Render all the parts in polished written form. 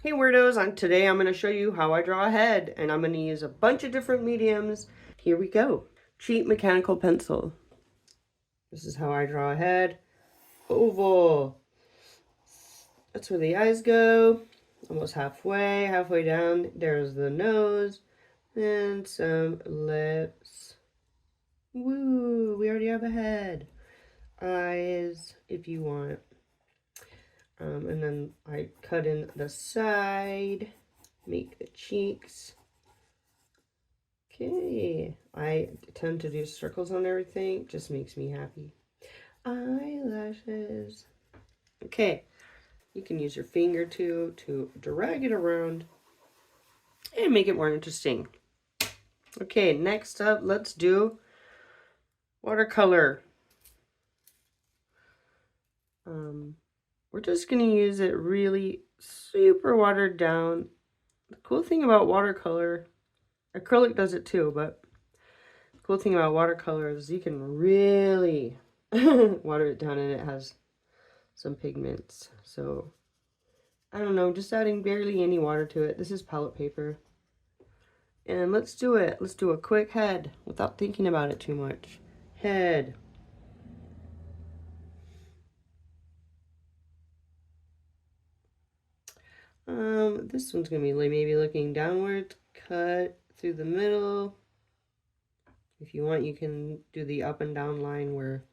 Hey weirdos, today I'm going to show you how I draw a head, and I'm going to use a bunch of different mediums. Here we go. Cheap mechanical pencil. This is how I draw a head. Oval. That's where the eyes go. Almost halfway down. There's the nose. And some lips. Woo, we already have a head. Eyes, if you want. And then I cut in the side, make the cheeks. Okay, I tend to do circles on everything, just makes me happy. Eyelashes. Okay, you can use your finger to drag it around and make it more interesting. Okay, next up, let's do watercolor. We're just going to use it really super watered down. The cool thing about watercolor, acrylic does it too, but the cool thing about watercolor is you can really water it down, and it has some pigments. So, I don't know, just adding barely any water to it. This is palette paper. And let's do it. Let's do a quick head without thinking about it too much. Head. This one's gonna be maybe looking downwards, cut through the middle. If you want, you can do the up and down line where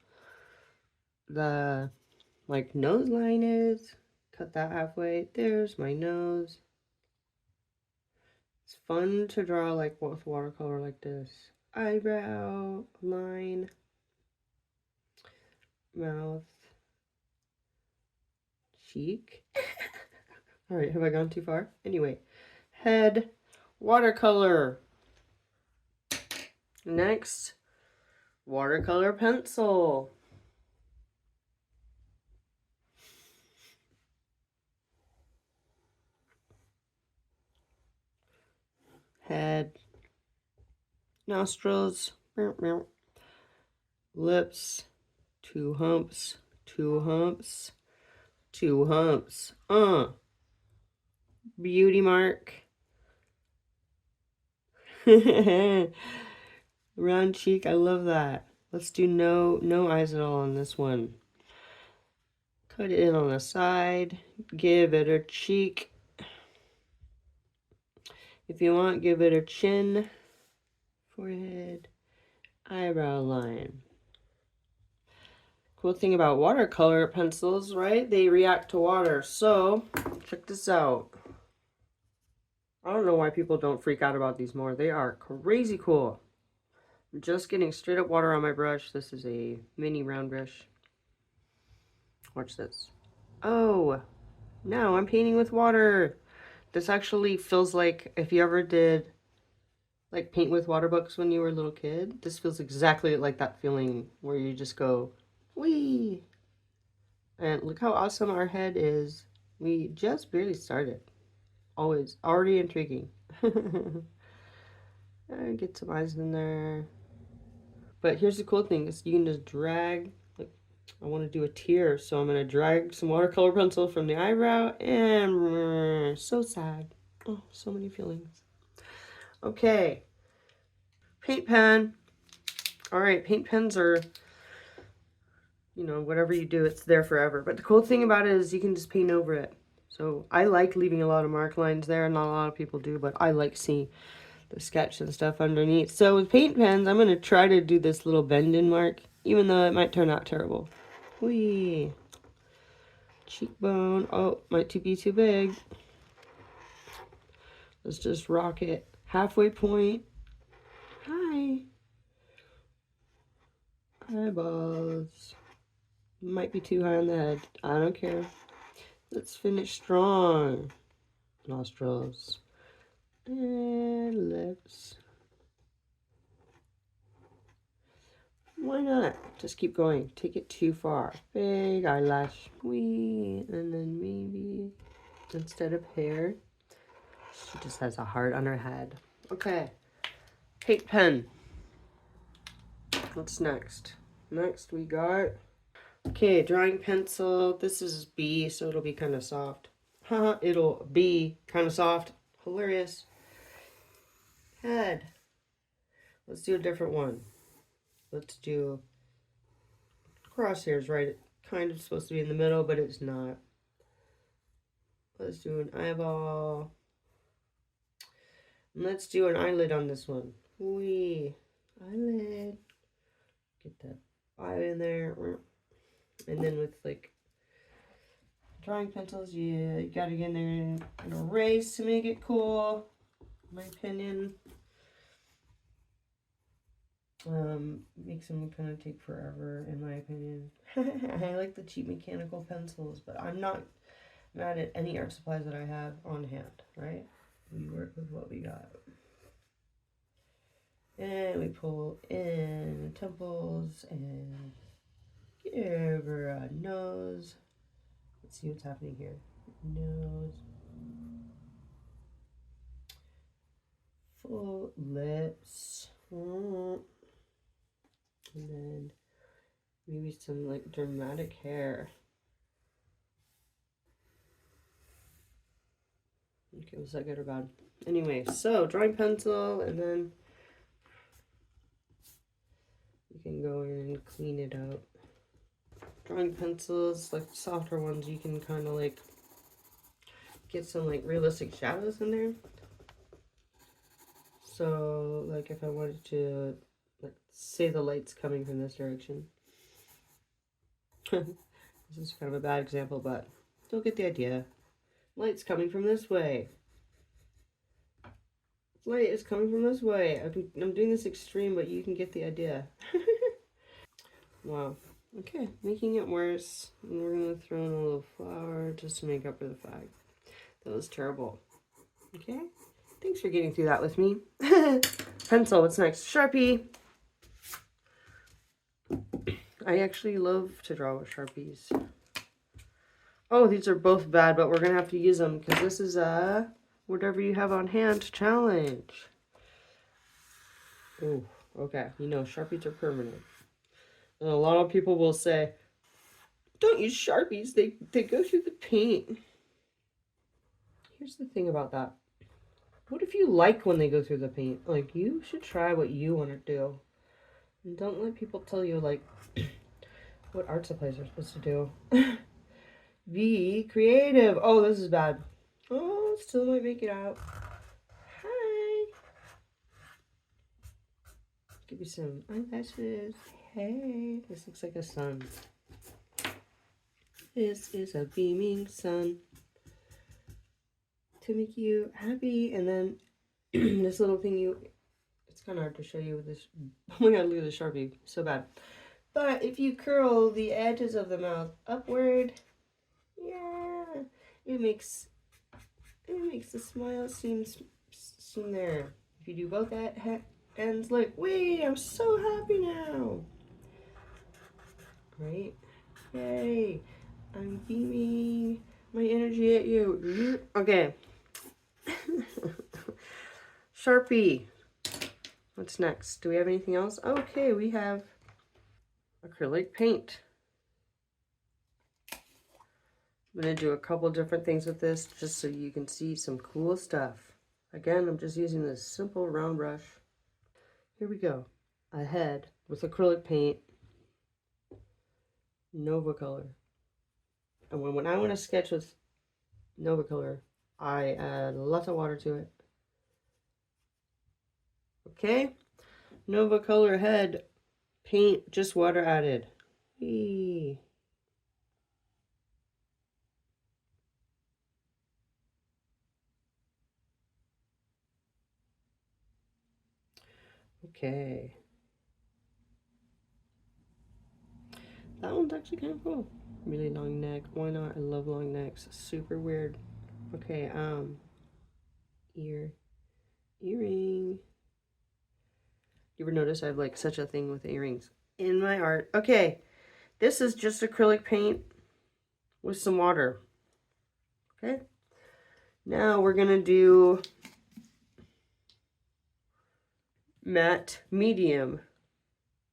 the nose line is. Cut that halfway. There's my nose. It's fun to draw with watercolor like this. Eyebrow line, mouth, cheek. All right, have I gone too far? Anyway, head, watercolor. Next, watercolor pencil. Head, nostrils, lips, two humps, two humps, two humps. Beauty mark. Round cheek, I love that. Let's do no eyes at all on this one. Cut it in on the side, give it a cheek. If you want, give it a chin, forehead, eyebrow line. Cool thing about watercolor pencils, right? They react to water. So, check this out. I don't know why people don't freak out about these more. They are crazy cool. I'm just getting straight up water on my brush. This is a mini round brush. Watch this. Oh, no, I'm painting with water. This actually feels like if you ever did paint with water books when you were a little kid. This feels exactly like that feeling where you just go, wee. And look how awesome our head is. We just barely started. Already intriguing. Get some eyes in there. But here's the cool thing is you can just drag, I want to do a tear, so I'm going to drag some watercolor pencil from the eyebrow, and so sad. Oh, so many feelings. Okay. Paint pen. Alright, paint pens are, whatever you do, it's there forever. But the cool thing about it is you can just paint over it. So I like leaving a lot of mark lines there. Not a lot of people do, but I like seeing the sketch and stuff underneath. So with paint pens, I'm going to try to do this little bend in mark, even though it might turn out terrible. Whee! Cheekbone. Oh, might be too big. Let's just rock it. Halfway point. Hi. Eyeballs. Might be too high on the head. I don't care. Let's finish strong. Nostrils. And lips. Why not? Just keep going. Take it too far. Big eyelash. Wee. And then maybe instead of hair, she just has a heart on her head. Okay. Paint pen. What's next? Next we got, okay, drawing pencil. This is B, so it'll be kind of soft. It'll be kind of soft. Hilarious. Head. Let's do a different one. Let's do crosshairs, right? It's kind of supposed to be in the middle, but it's not. Let's do an eyeball. And let's do an eyelid on this one. Wee. Eyelid. Get that eye in there. And then with like drawing pencils, you gotta get in there and erase to make it cool, in my opinion. Makes them kind of take forever, in my opinion. I like the cheap mechanical pencils, but I'm not mad at any art supplies that I have on hand, right? We work with what we got. And we pull in the temples and give her a nose. Let's see what's happening here. Nose. Full lips. And then maybe some like dramatic hair. Okay, was that good or bad? Anyway, so drawing pencil, and then you can go in and clean it up. Drawing pencils, like softer ones, you can kind of like get some like realistic shadows in there. So like if I wanted to, like, say the light's coming from this direction. This is kind of a bad example, but you'll get the idea. Light's coming from this way. Light is coming from this way. I'm doing this extreme, but you can get the idea. Wow. Okay, making it worse. And we're going to throw in a little flower just to make up for the fact that was terrible. Okay? Thanks for getting through that with me. Pencil, what's next? Sharpie. I actually love to draw with Sharpies. Oh, these are both bad, but we're going to have to use them because this is a whatever you have on hand challenge. Oh, okay. You know, Sharpies are permanent. And a lot of people will say, don't use Sharpies. They go through the paint. Here's the thing about that. What if you like when they go through the paint? Like, you should try what you want to do. And don't let people tell you, like, what art supplies are supposed to do. Be creative. Oh, this is bad. Oh, still might make it out. Hi. Give you some eyelashes. Hey, this looks like a sun. This is a beaming sun to make you happy. And then this little thing it's kind of hard to show you with this. Oh my god, look at the Sharpie. So bad. But if you curl the edges of the mouth upward, yeah, it makes the smile seem there. If you do both ends, like, wait, I'm so happy now. Right? Yay. I'm beaming my energy at you. Okay. Sharpie. What's next? Do we have anything else? Okay, we have acrylic paint. I'm going to do a couple different things with this just so you can see some cool stuff. Again, I'm just using this simple round brush. Here we go. A head with acrylic paint. Watercolor. And when I want to sketch with Watercolor, I add lots of water to it. Okay? Watercolor head paint, just water added. Whee. Okay. That one's actually kind of cool. Really long neck. Why not? I love long necks. Super weird. Okay, earring. You ever notice I have like such a thing with earrings in my art? Okay, this is just acrylic paint with some water. Okay, now we're gonna do matte medium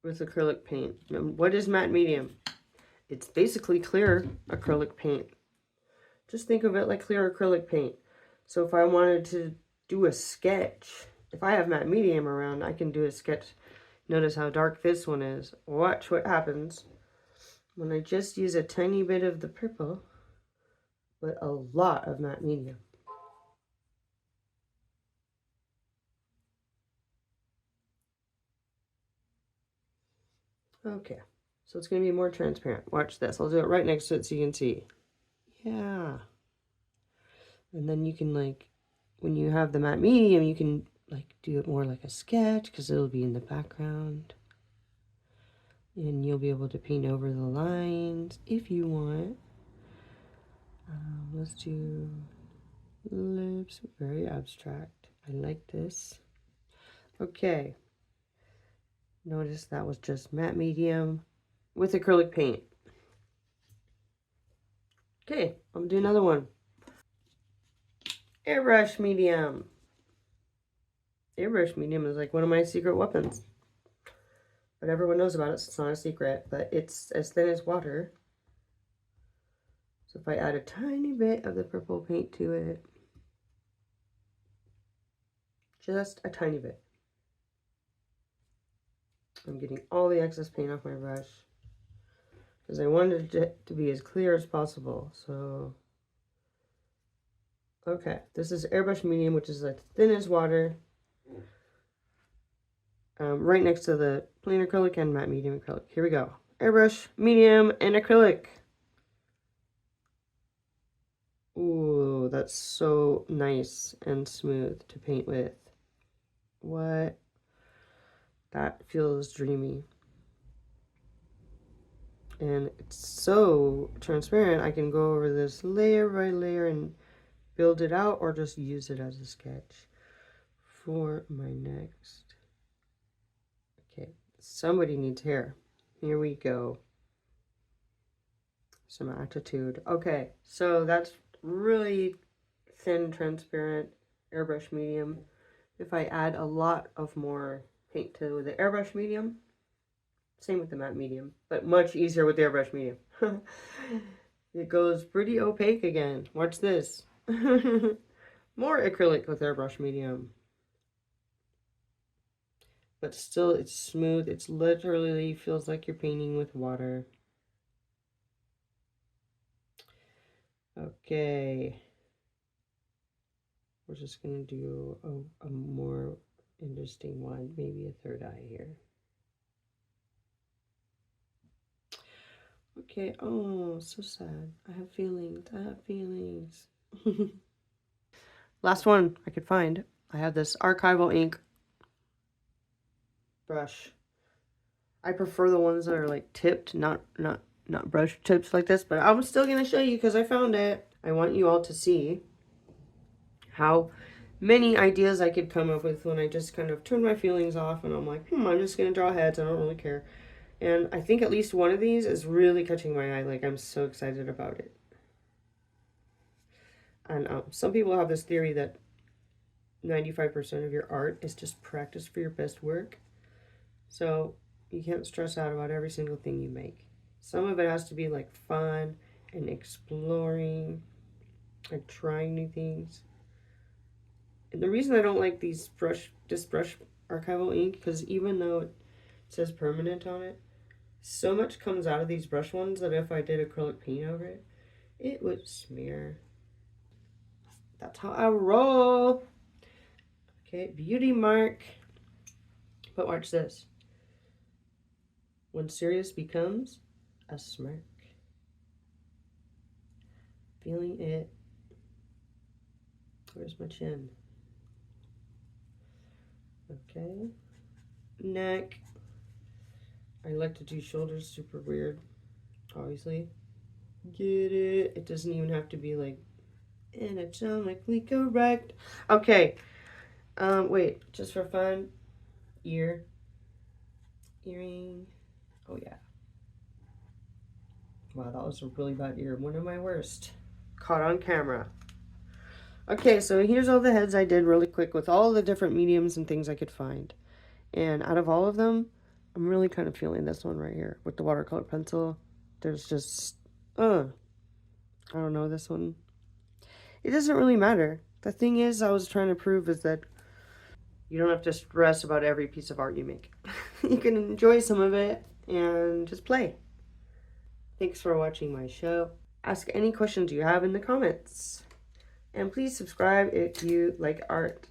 with acrylic paint. Now, what is matte medium? It's basically clear acrylic paint. Just think of it like clear acrylic paint. So if I wanted to do a sketch, if I have matte medium around, I can do a sketch. Notice how dark this one is. Watch what happens when I just use a tiny bit of the purple, but a lot of matte medium. Okay, so it's going to be more transparent. Watch this. I'll do it right next to it so you can see. Yeah. And then you can, like, when you have the matte medium, you can, like, do it more like a sketch because it'll be in the background. And you'll be able to paint over the lines if you want. Let's do lips. Very abstract. I like this. Okay. Notice that was just matte medium with acrylic paint. Okay, I'm gonna do another one. Airbrush medium. Airbrush medium is like one of my secret weapons. But everyone knows about it, so it's not a secret. But it's as thin as water. So if I add a tiny bit of the purple paint to it, just a tiny bit, I'm getting all the excess paint off my brush because I wanted it to be as clear as possible. So, okay, this is airbrush medium, which is as thin as water. Right next to the plain acrylic and matte medium acrylic. Here we go. Airbrush medium and acrylic. Ooh, that's so nice and smooth to paint with. What? That feels dreamy. And it's so transparent, I can go over this layer by layer and build it out or just use it as a sketch for my next. Okay, somebody needs hair. Here we go. Some attitude. Okay, so that's really thin, transparent airbrush medium. If I add a lot of more paint to the airbrush medium, same with the matte medium, but much easier with the airbrush medium. It goes pretty opaque again. Watch this. More acrylic with airbrush medium. But still, it's smooth. It's literally feels like you're painting with water. Okay. We're just going to do a more interesting one. Maybe a third eye here. Okay, oh, so sad. I have feelings. I have feelings. Last one I could find. I have this Archival ink brush. I prefer the ones that are like tipped, not brush tips like this, but I'm still gonna show you because I found it. I want you all to see how many ideas I could come up with when I just kind of turn my feelings off and I'm like, I'm just gonna draw heads. I don't really care. And I think at least one of these is really catching my eye. Like, I'm so excited about it. And some people have this theory that 95% of your art is just practice for your best work. So you can't stress out about every single thing you make. Some of it has to be like fun and exploring and trying new things. And the reason I don't like this brush Archival ink, because even though it says permanent on it, so much comes out of these brush ones that if I did acrylic paint over it, it would smear. That's how I roll. Okay, beauty mark. But watch this. When serious becomes a smirk. Feeling it. Where's my chin? Okay. Neck. I like to do shoulders super weird. Obviously. Get it? It doesn't even have to be like anatomically correct. Okay. Wait, just for fun. Ear. Earring. Oh yeah. Wow, that was a really bad ear. One of my worst. Caught on camera. Okay, so here's all the heads I did really quick with all the different mediums and things I could find. And out of all of them, I'm really kind of feeling this one right here with the watercolor pencil. There's just, I don't know, this one. it doesn't really matter. The thing is, I was trying to prove is that you don't have to stress about every piece of art you make. You can enjoy some of it and just play. Thanks for watching my show. Ask any questions you have in the comments. And please subscribe if you like art.